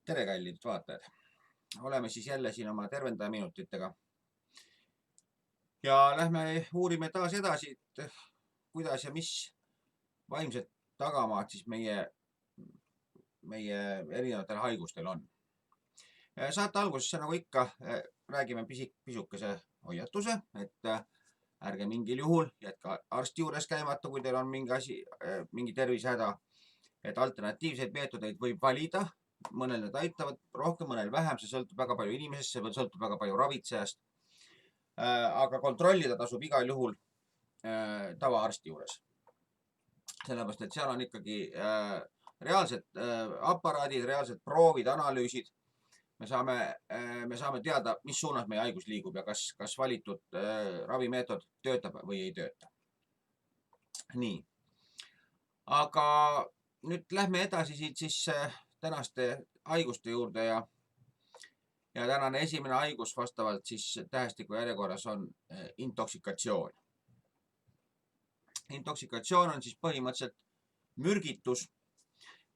Tere, kallid vaatajad! Oleme siis jälle siin oma tervendajaminutitega. Ja lähme uurime taas edasi, et kuidas ja mis vaimsed tagamaad siis meie erinevatel haigustel on. Saate alguses, nagu ikka, räägime pisukese hoiatuse, et ärge mingil juhul jätka arsti juures käimata, kui teil on mingi tervisehäda. Et alternatiivseid meetodeid võib valida. Mõnel need aitavad rohkem, mõnel vähem, see sõltub väga palju inimesest, see sõltub väga palju ravitsejast. Aga kontrollida tasub igal juhul tavaarsti juures. Sellepärast, et seal on ikkagi reaalsed aparaadid, reaalsed proovid, analüüsid. Me saame teada, mis suunas meie haigus liigub ja kas valitud ravimeetod töötab või ei tööta. Nii. Aga nüüd lähme edasi siit siis tänaste haiguste juurde ja tänane esimene haigus vastavalt siis tähestiku järjekorras on intoksikatsioon. Intoksikatsioon on siis põhimõtteliselt mürgitus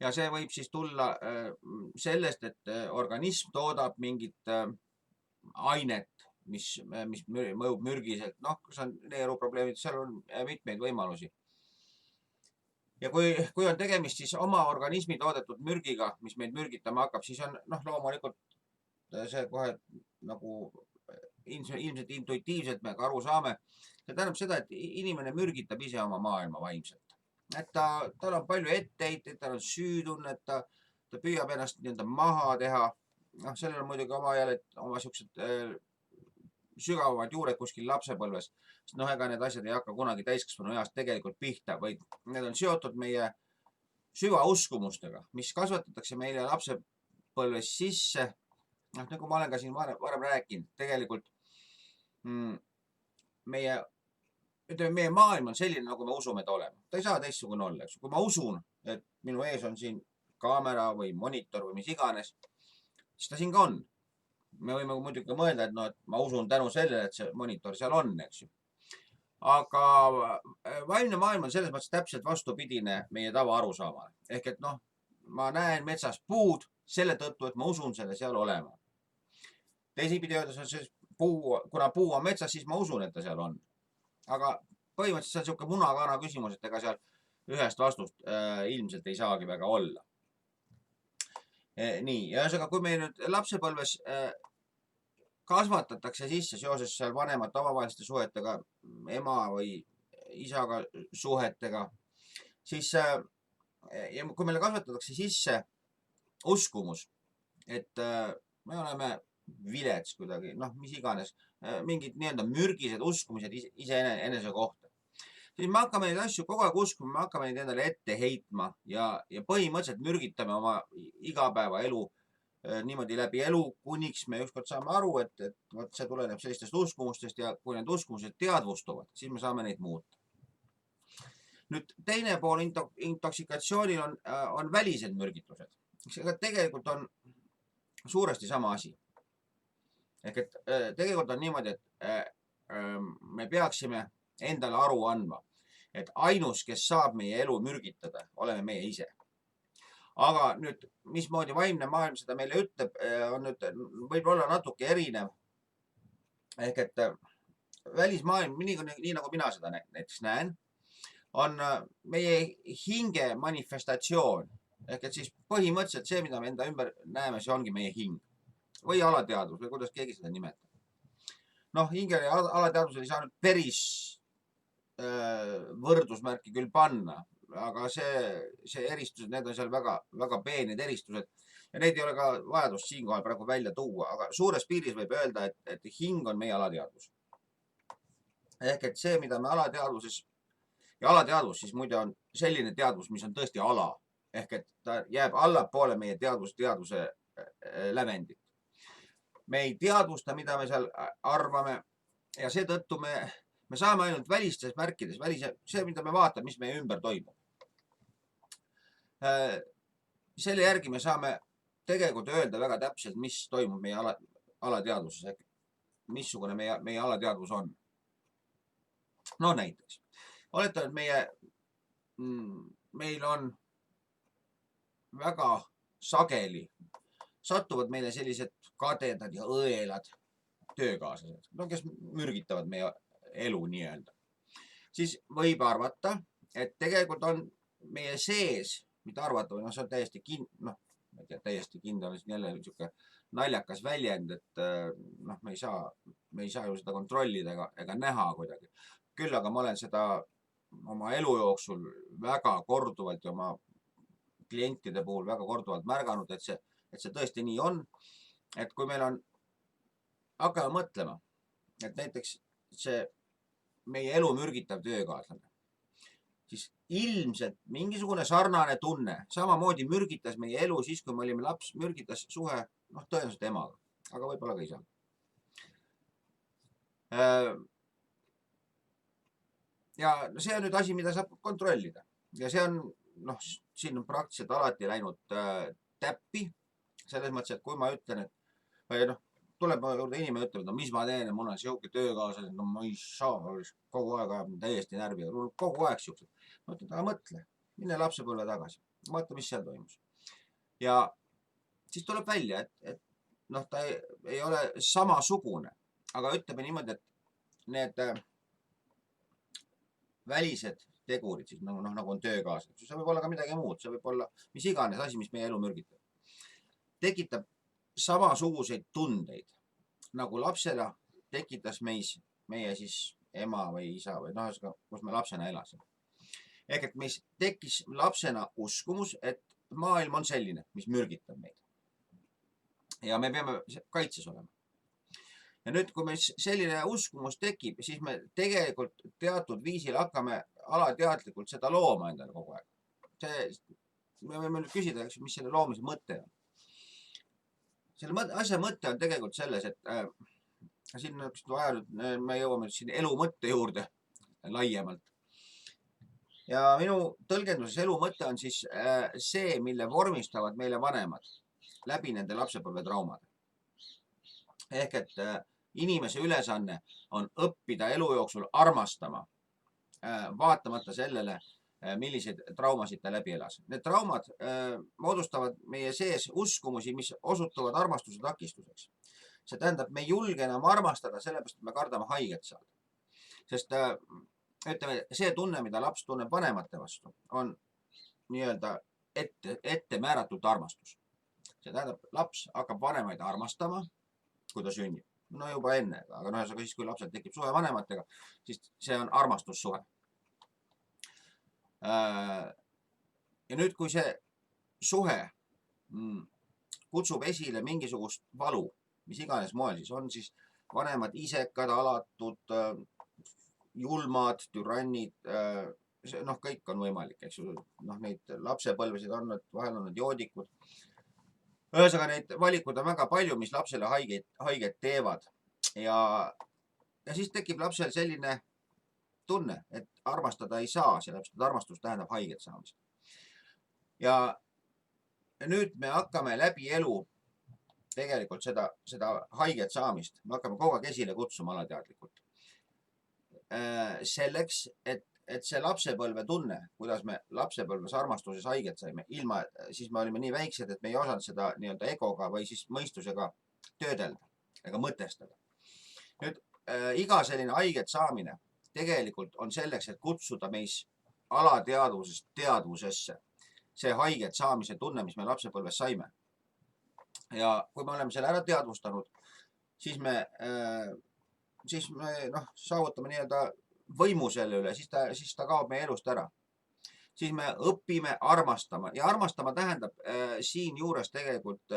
ja see võib siis tulla sellest, et organism toodab mingit ainet, mis mõjub mürgiselt. Noh, kus on neeruprobleemid, seal on mitmeid võimalusi. Ja kui on tegemist siis oma organismi toodetud mürgiga, mis meid mürgitama hakkab, siis on loomulikult see kohe nagu ilmselt intuitiivselt me ka aru saame. See tähendab seda, et inimene mürgitab ise oma maailma vaimselt. Et tal on palju etteheiteid, tal on süütunne, et ta püüab ennast maha teha. Sellel on muidugi oma siuksed sügavamad juured kuskil lapsepõlves. Ega need asjad ei hakka kunagi täiskasvanu east tegelikult pihta, vaid need on seotud meie süvauskumustega, mis kasvatatakse meile lapsepõlves sisse. Nagu ma olen ka siin varem rääkinud, tegelikult meie maailm on selline, nagu me usume, et olema. Ta ei saa teistsugune olla. Kui ma usun, et minu ees on siin kaamera või monitor või mis iganes, siis ta siin ka on. Me võime muidugi mõelda, et ma usun tänu sellele, et see monitor seal on, eks ju. Aga vaimne maailm on selles mõttes täpselt vastupidine meie tava arusaamale. Ehk et ma näen metsas puud selle tõttu, et ma usun selle seal olema. Teisipidi öeldes on see kuna puu on metsas, siis ma usun, et ta seal on. Aga põhimõtteliselt see on siuke muna-kana küsimus, et ega seal ühest vastust ilmselt ei saagi väga olla. Nii, ja kui meil nüüd lapsepõlves kasvatatakse sisse seoses seal vanemate omavaheliste suhetega, ema või isaga suhetega, siis kui meile kasvatatakse sisse uskumus, et me oleme vilets kuidagi, mis iganes, mingid mürgised uskumised iseenese kohta, siis me hakkame neid asju kogu aeg uskuma, me hakkame neid endale ette heitma ja põhimõtteliselt mürgitame oma igapäevaelu niimoodi läbi elu, kuniks me ükskord saame aru, et see tuleneb sellistest uskumustest ja kui need uskumused teadvustuvad, siis me saame neid muuta. Nüüd teine pool intoksikatsioonil on välised mürgitused. Tegelikult on suuresti sama asi. Ehk et tegelikult on niimoodi, et me peaksime endale aru andma, et ainus, kes saab meie elu mürgitada, oleme meie ise. Aga nüüd, mismoodi vaimne maailm seda meile ütleb, on nüüd võib-olla natuke erinev. Ehk et välismaailm, nii nagu mina seda näiteks näen, on meie hinge manifestatsioon. Ehk et siis põhimõtteliselt see, mida me enda ümber näeme, see ongi meie hing. Või alateadvus, või kuidas keegi seda nimetab. Hingele ja alateadvusele ei saa nüüd päris võrdusmärki küll panna, aga see eristused, need on seal väga peened eristused ja neid ei ole ka vajadust siinkohal praegu välja tuua, aga suures piiris võib öelda, et hing on meie alateadvus. Ehk et see, mida me alateadvuses, ja alateadvus siis muide on selline teadvus, mis on tõesti ala, ehk et ta jääb allapoole meie teadvuse lävendit. Me ei teadvusta, mida me seal arvame ja seetõttu me saame ainult välistes märkides, see, mida me vaatame, mis meie ümber toimub. Selle järgi me saame tegelikult öelda väga täpselt, mis toimub meie alateadvuses, missugune meie alateadvus on. Näiteks, oletame, et meie meil on väga sageli satuvad meile sellised kadedad ja õelad töökaaslased, no kes mürgitavad meie elu nii-öelda. Siis võib arvata, et tegelikult on meie sees, mitte arvata, või see on täiesti ma ei tea, täiesti kindel, on jälle niisugune naljakas väljend, et me ei saa ju seda kontrollida ega näha kuidagi. Küll aga ma olen seda oma elu jooksul väga korduvalt ja oma klientide puhul väga korduvalt märganud, et see tõesti nii on, et kui meil on, hakkame mõtlema, et näiteks see meie elu mürgitav töökaaslane, siis ilmselt mingisugune sarnane tunne, samamoodi mürgitas meie elu siis, kui me olime laps, mürgitas suhe, tõenäoliselt emaga, aga võib-olla ka isaga. Ja see on nüüd asi, mida saab kontrollida ja see on, siin on praktiliselt alati läinud täppi, selles mõttes, et kui ma ütlen, et tuleb ma juurde inimene ütleb, et mis ma teen, mul on siuke töökaaslased, ma ei saa, kogu aeg ajab täiesti närvi, kogu aeg siuksed. Ma ütlen, aga mõtle, mine lapsepõlve tagasi, vaata, mis seal toimus. Ja siis tuleb välja, et ta ei ole samasugune, aga ütleme niimoodi, et need välised tegurid, siis nagu on töökaaslased, see võib olla ka midagi muud, see võib olla mis iganes asi, mis meie elu mürgitab. Tekitab samasuguseid tundeid, nagu lapsena tekitas meie siis ema või isa või kus me lapsena elasime. Ehk et meis tekkis lapsena uskumus, et maailm on selline, mis mürgitab meid. Ja me peame kaitses olema. Ja nüüd, kui meil selline uskumus tekib, siis me tegelikult teatud viisil hakkame alateadlikult seda looma endale kogu aeg. Me võime nüüd küsida, mis selle loomise mõte on. Selle asja mõte on tegelikult selles, et siin me jõuame siin elu mõtte juurde laiemalt. Ja minu tõlgenduses elu mõte on siis see, mille vormistavad meile vanemad läbi nende lapsepõlve traumade. Ehk et inimese ülesanne on õppida elu jooksul armastama, vaatamata sellele, milliseid traumasid ta läbi elas. Need traumad moodustavad meie sees uskumusi, mis osutuvad armastuse takistuseks. See tähendab, me ei julge enam armastada, sellepärast, et me kardame haiget saada. Sest ütleme, see tunne, mida laps tunneb vanemate vastu, on nii-öelda ette määratult armastus. See tähendab, laps hakkab vanemaid armastama, kui ta sünnib. No juba enne, aga siis, kui lapsel tekib suhe vanematega, siis see on armastussuhe. Ja nüüd, kui see suhe kutsub esile mingisugust valu, mis iganes moel siis on, siis vanemad isekad, alatud, julmad, türannid, kõik on võimalik, eks ju. Neid lapsepõlvesid on, vahel on need joodikud. Ühesõnaga, neid valikud on väga palju, mis lapsele haiget teevad. Ja siis tekib lapsel selline tunne, et armastada ei saa, sellepärast, et armastus tähendab haiget saamist. Ja nüüd me hakkame läbi elu tegelikult seda haiget saamist, me hakkame kogu aeg esile kutsuma alateadlikult. Selleks, et see lapsepõlve tunne, kuidas me lapsepõlves armastuses haiget saime, siis me olime nii väiksed, et me ei osanud seda nii-öelda egoga või siis mõistusega töödelda ega mõtestada. Nüüd, iga selline haiget saamine tegelikult on selleks, et kutsuda meis alateadvusest teadvusesse see haiget saamise tunne, mis me lapsepõlves saime. Ja kui me oleme selle ära teadvustanud, siis me saavutame nii-öelda võimu selle üle, siis ta kaob meie elust ära. Siis me õpime armastama ja armastama tähendab siin juures tegelikult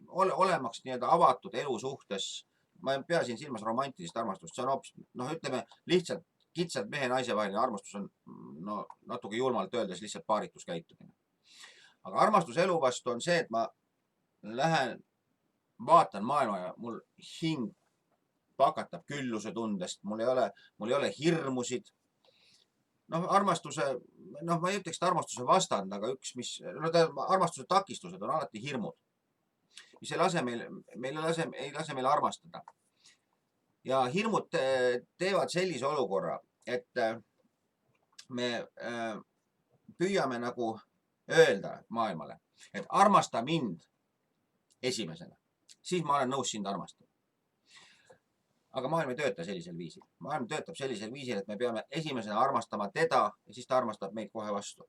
olemaks nii-öelda avatud elu suhtes. Ma ei pea siin silmas romantilist armastust, see on hoopis, ütleme lihtsalt kitsalt mehe-naise vaheline armastus on natuke julmalt öeldes lihtsalt paarituskäitumine. Aga armastus elu vastu on see, et ma lähen, vaatan maailma ja mul hing pakatab külluse tundest, mul ei ole hirmusid. Armastuse, ma ei ütleks, et armastuse vastand, aga armastuse takistused on alati hirmud, mis ei lase meil armastada. Ja hirmud teevad sellise olukorra, et me püüame nagu öelda maailmale, et armasta mind esimesena, siis ma olen nõus sind armastama. Aga maailm ei tööta sellisel viisil. Maailm töötab sellisel viisil, et me peame esimesena armastama teda ja siis ta armastab meid kohe vastu.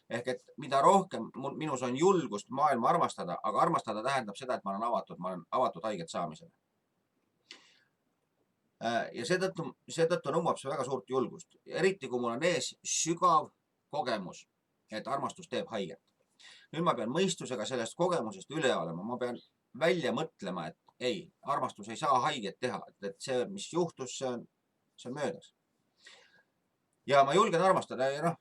Ehk et mida rohkem minus on julgust maailma armastada, aga armastada tähendab seda, et ma olen avatud haiget saamisele. Ja seetõttu nõuab see väga suurt julgust. Eriti kui mul on ees sügav kogemus, et armastus teeb haiget. Nüüd ma pean mõistusega sellest kogemusest üle olema. Ma pean välja mõtlema, et ei, armastus ei saa haiget teha. Et see, mis juhtus, see on möödas. Ja ma julgen armastada ja noh,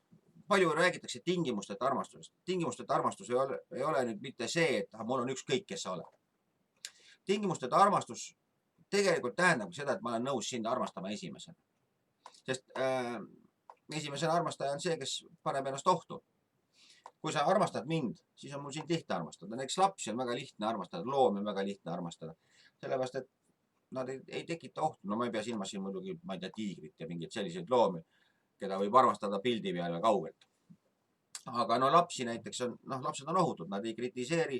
palju räägitakse tingimusteta armastusest. Tingimusteta armastus ei ole nüüd mitte see, et mul on ükskõik, kes sa oled. Tingimusteta armastus tegelikult tähendab seda, et ma olen nõus sind armastama esimesena. Sest esimesena armastaja on see, kes paneb ennast ohtu. Kui sa armastad mind, siis on mul sind lihtne armastada. Näiteks lapsi on väga lihtne armastada, loomi on väga lihtne armastada. Sellepärast, et nad ei tekita ohtu. No ma ei pea silmas siin muidugi, ma ei tea, tiigrit ja mingeid selliseid loomi, keda võib armastada pildi peale kaugelt. Aga no lapsi näiteks on, lapsed on ohutud, nad ei kritiseeri,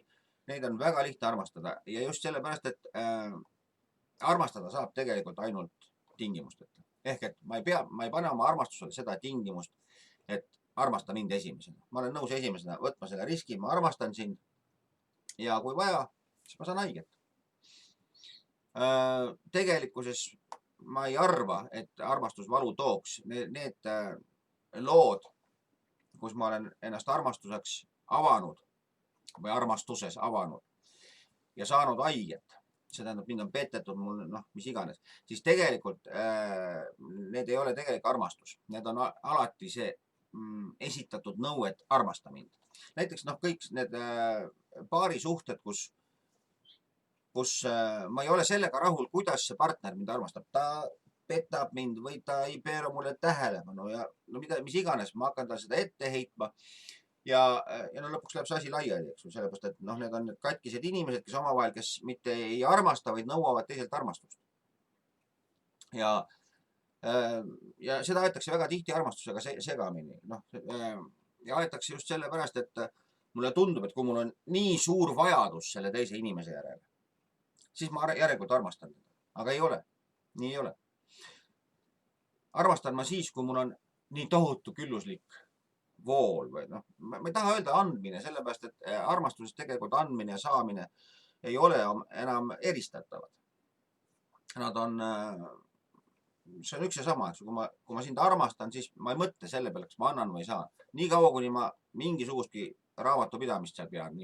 neid on väga lihtne armastada. Ja just sellepärast, et armastada saab tegelikult ainult tingimusteta. Ehk et ma ei pane oma armastusele seda tingimust, et armasta mind esimesena. Ma olen nõus esimesena võtma selle riski, ma armastan sind ja kui vaja, siis ma saan haiget. Tegelikkuses ma ei arva, et armastus valu tooks. Need lood, kus ma olen ennast armastuseks avanud või armastuses avanud ja saanud haiget, see tähendab, mind on petetud, mul mis iganes, siis tegelikult need ei ole tegelik armastus. Need on alati see esitatud nõu, et armasta mind. Näiteks kõik need paarisuhted, kus ma ei ole sellega rahul, kuidas see partner mind armastab. Ta petab mind või ta ei pööra mulle tähelepanu ja mis iganes, ma hakkan tal seda ette heitma. Ja lõpuks läheb see asi laiali, eks ju, sellepärast, et need on katkised inimesed, kes omavahel, kes mitte ei armasta, vaid nõuavad teiselt armastust. Ja seda aetakse väga tihti armastusega segamini. Ja aetakse just sellepärast, et mulle tundub, et kui mul on nii suur vajadus selle teise inimese järele, siis ma järelikult armastan teda. Aga ei ole. Nii ei ole. Armastan ma siis, kui mul on nii tohutu külluslik vool või ma ei taha öelda andmine, sellepärast, et armastuses tegelikult andmine ja saamine ei ole enam eristatavad. Nad on see on üks ja sama, kui ma sind armastan, siis ma ei mõtle selle peale, kas ma annan või saan. Nii kaua, kuni ma mingisugustki raamatupidamist seal pean,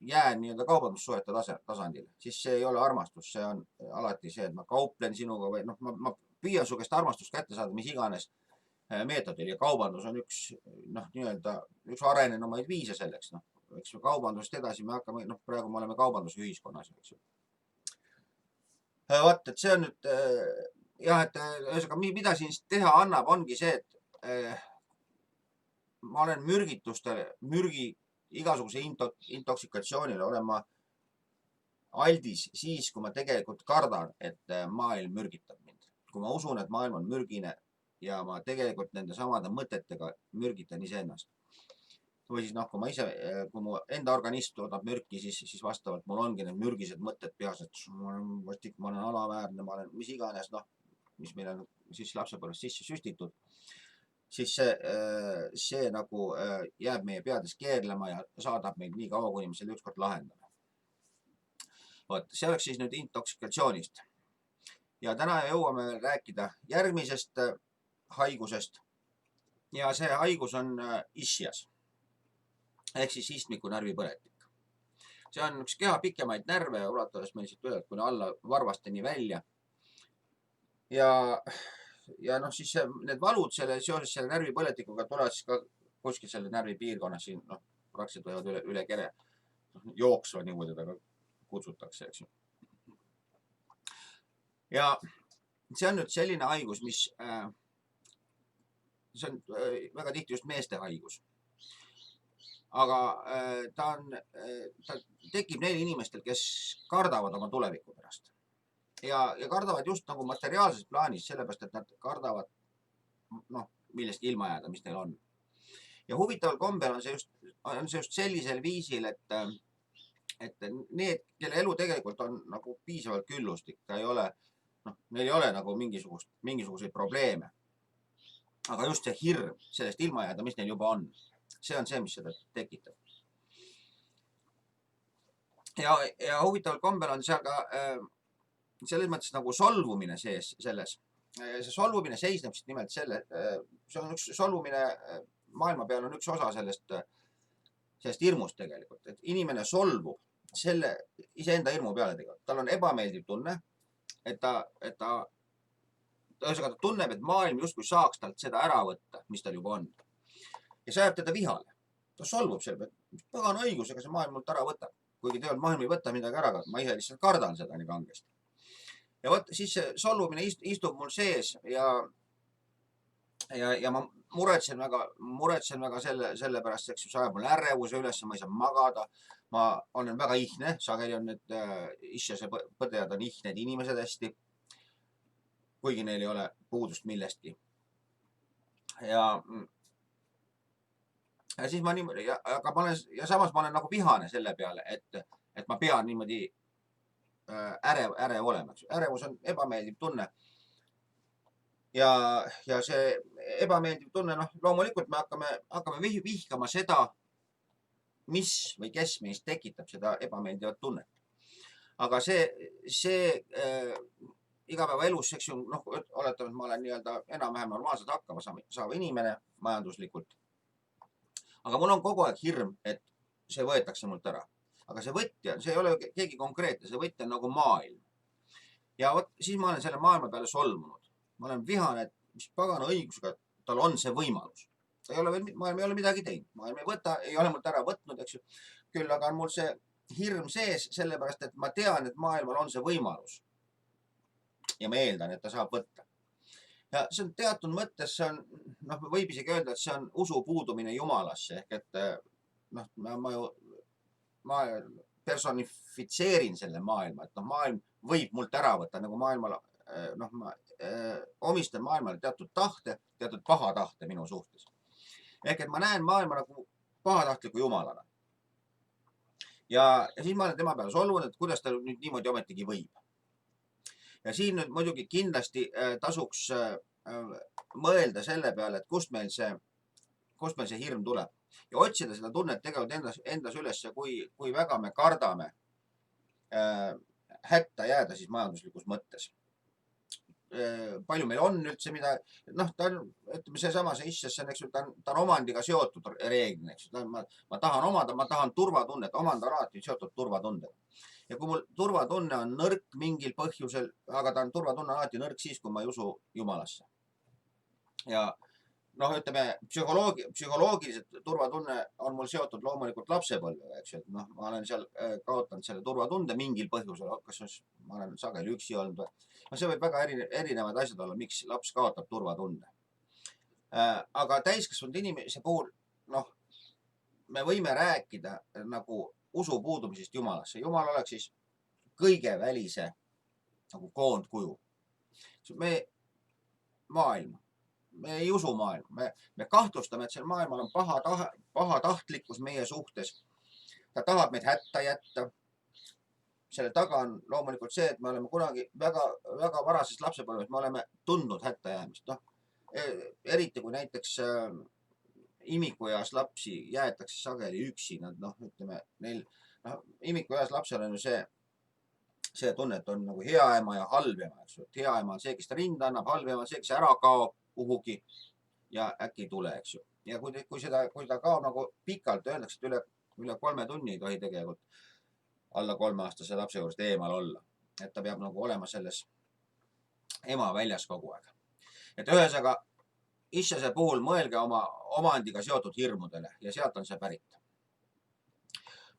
jään kaubandussuhete tasandile, siis see ei ole armastus, see on alati see, et ma kauplen sinuga või ma püüan su käest armastust kätte saada, mis iganes meetodil ja kaubandus on üks arenenumaid viise selleks. Eks ju, kaubandust edasi me hakkame, praegu me oleme kaubandusühiskonnas, eks ju. Vaat, et see on nüüd, et mida siin teha annab, ongi see, et ma olen igasuguse intoksikatsioonile olen ma aldis siis, kui ma tegelikult kardan, et maailm mürgitab mind. Kui ma usun, et maailm on mürgine ja ma tegelikult nende samade mõtetega mürgitan iseennast. Või siis kui mu enda organism toodab mürki, siis vastavalt mul ongi need mürgised mõtted peas, et ma olen vastik, ma olen alaväärne, ma olen mis iganes, mis meil on siis lapsepõlvest sisse süstitud, siis see jääb meie peades keerlema ja saadab meid nii kaua, kuni me selle ükskord lahendame. Vot, see oleks siis nüüd intoksikatsioonist. Ja täna jõuame rääkida järgmisest haigusest ja see haigus on ischias. Ehk siis istmiku närvipõletik. See on üks keha pikemaid närve, ulatades meil siit üle kuni alla varvasteni välja. Ja siis need valud seoses selle närvipõletikuga tulevad siis ka kuskil selle närvipiirkonnas siin, praktiliselt võivad üle kere jooksva niimoodi teda kutsutakse, eks ju. Ja see on nüüd selline haigus, see on väga tihti just meeste haigus. Aga ta tekib neil inimestel, kes kardavad oma tuleviku pärast. Ja kardavad just nagu materiaalses plaanis, sellepärast, et nad kardavad millestki ilma jääda, mis neil on. Ja huvitaval kombel on see just sellisel viisil, et need, kelle elu tegelikult on nagu piisavalt küllustik, ta ei ole, neil ei ole nagu mingisuguseid probleeme. Aga just see hirm sellest ilma jääda, mis neil juba on, see on see, mis seda tekitab. Ja huvitaval kombel on seal ka selles mõttes nagu solvumine sees selles. See solvumine seisneb siis nimelt see on üks solvumine maailma peal on üks osa sellest hirmust tegelikult, et inimene solvub selle iseenda hirmu peale tegelikult. Tal on ebameeldiv tunne, et ta tunneb, et maailm justkui saaks talt seda ära võtta, mis tal juba on. Ja see ajab teda vihale. Ta solvub selle peale, et pagan õigus, ega see maailm mult ära võtab. Kuigi tegelikult maailm ei võta midagi ära, ma ise lihtsalt kardan seda nii kangesti. Ja võt, siis see solvumine istub mul sees ja ma muretsen väga selle pärast, eks see ajab mul ärevuse üles, ma ei saa magada. Ma olen väga ihne, sageli on need isjase põdejad on ihned inimesed hästi, kuigi neil ei ole puudust millestki. Ja siis ma niimoodi, ja samas ma olen nagu vihane selle peale, et ma pean niimoodi ärev olema. Ärevus on ebameeldiv tunne. Ja see ebameeldiv tunne, loomulikult me hakkame vihkama seda, mis või kes meist tekitab seda ebameeldivat tunnet. Aga see igapäevaelus, eks ju, oletame, et ma olen nii-öelda enam-vähem normaalselt hakkama saava inimene majanduslikult. Aga mul on kogu aeg hirm, et see võetakse mult ära. Aga see võtja, see ei ole keegi konkreetne, see võtja on nagu maailm. Ja siis ma olen selle maailma peale solmunud. Ma olen vihane, et mis pagana õigusega tal on see võimalus. Maailm ei ole midagi teinud. Maailm ei ole mult ära võtnud, eks ju. Küll aga on mul see hirm sees, sellepärast, et ma tean, et maailmal on see võimalus. Ja ma eeldan, et ta saab võtta. Ja see on teatud mõttes, võib isegi öelda, et see on usu puudumine Jumalasse. Ehk et ma personifitseerin selle maailma, et maailm võib mult ära võtta, nagu maailmal, ma omistan maailmale teatud tahte, teatud paha tahte minu suhtes. Ehk et ma näen maailma nagu pahatahtliku jumalana. Ja siis ma olen tema peale solvunud, et kuidas ta nüüd niimoodi ometigi võib. Ja siin nüüd muidugi kindlasti tasuks mõelda selle peale, et kust meil see hirm tuleb. Ja otsida seda tunnet tegelikult endas üles, kui väga me kardame hätta jääda siis majanduslikus mõttes. Palju meil on üldse mida, ta on, ütleme seesama, see issesse on, eks ju, ta on omandiga seotud reeglina, eks ju. Ma tahan omada, ma tahan turvatunnet, omand on alati seotud turvatundega. Ja kui mul turvatunne on nõrk mingil põhjusel, aga ta on turvatunne alati nõrk siis, kui ma ei usu Jumalasse. Ja ütleme, psühholoogiliselt turvatunne on mul seotud loomulikult lapsepõlvega, eks ju. Ma olen seal kaotanud selle turvatunde mingil põhjusel, kas ma olen sageli üksi olnud või. See võib väga erinevad asjad olla, miks laps kaotab turvatunde. Aga täiskasvanud inimese puhul, me võime rääkida nagu usu puudumisest Jumalasse. Jumal oleks siis kõige välise nagu koondkuju. Me ei usu maailma. Me kahtlustame, et seal maailmal on pahatahtlikkus meie suhtes. Ta tahab meid hätta jätta. Selle taga on loomulikult see, et me oleme kunagi väga varasest lapsepõlvest, me oleme tundnud hätta jäämist. Eriti kui näiteks imikueas lapsi jäetakse sageli üksi. Ütleme, imikueas lapsel on ju see tunne, et on nagu hea ema ja halb ema. Hea ema on see, kes ta rinda annab, halb ema on see, kes ära kaob kuhugi ja äkki ei tule, eks ju. Ja kui seda kaob nagu pikalt, öeldakse, et üle 3 tunni ei tohi tegelikult alla 3-aastase lapse juurest eemal olla. Et ta peab nagu olema selles ema väljas kogu aeg. Et ühesõnaga, issase puhul mõelge oma omandiga seotud hirmudele ja sealt on see pärit.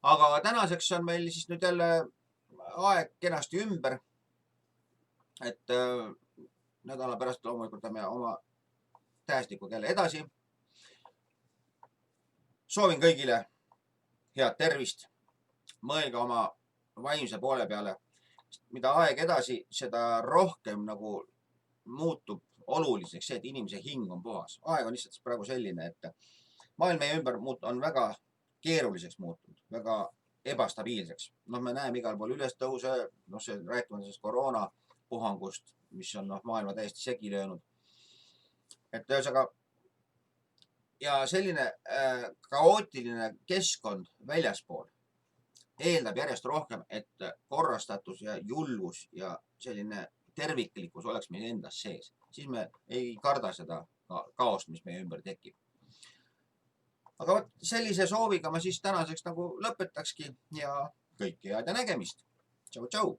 Aga tänaseks on meil siis nüüd jälle aeg kenasti ümber. Et nädala pärast loomulikult me oma tähestikuga jälle edasi. Soovin kõigile head tervist. Mõelge oma vaimse poole peale. Mida aeg edasi, seda rohkem nagu muutub oluliseks see, et inimese hing on puhas. Aeg on lihtsalt praegu selline, et maailm meie ümber on väga keeruliseks muutunud, väga ebastabiilseks. Me näeme igal pool ülestõuse, see rääkima sellest koroonapuhangust, mis on maailma täiesti segi löönud. Et ühesõnaga, ja selline kaootiline keskkond väljaspool eeldab järjest rohkem, et korrastatus ja julgus ja selline terviklikkus oleks meil endas sees. Siis me ei karda seda kaost, mis meie ümber tekib. Aga sellise sooviga ma siis tänaseks nagu lõpetakski ja kõike head ja nägemist. Tšau, tšau!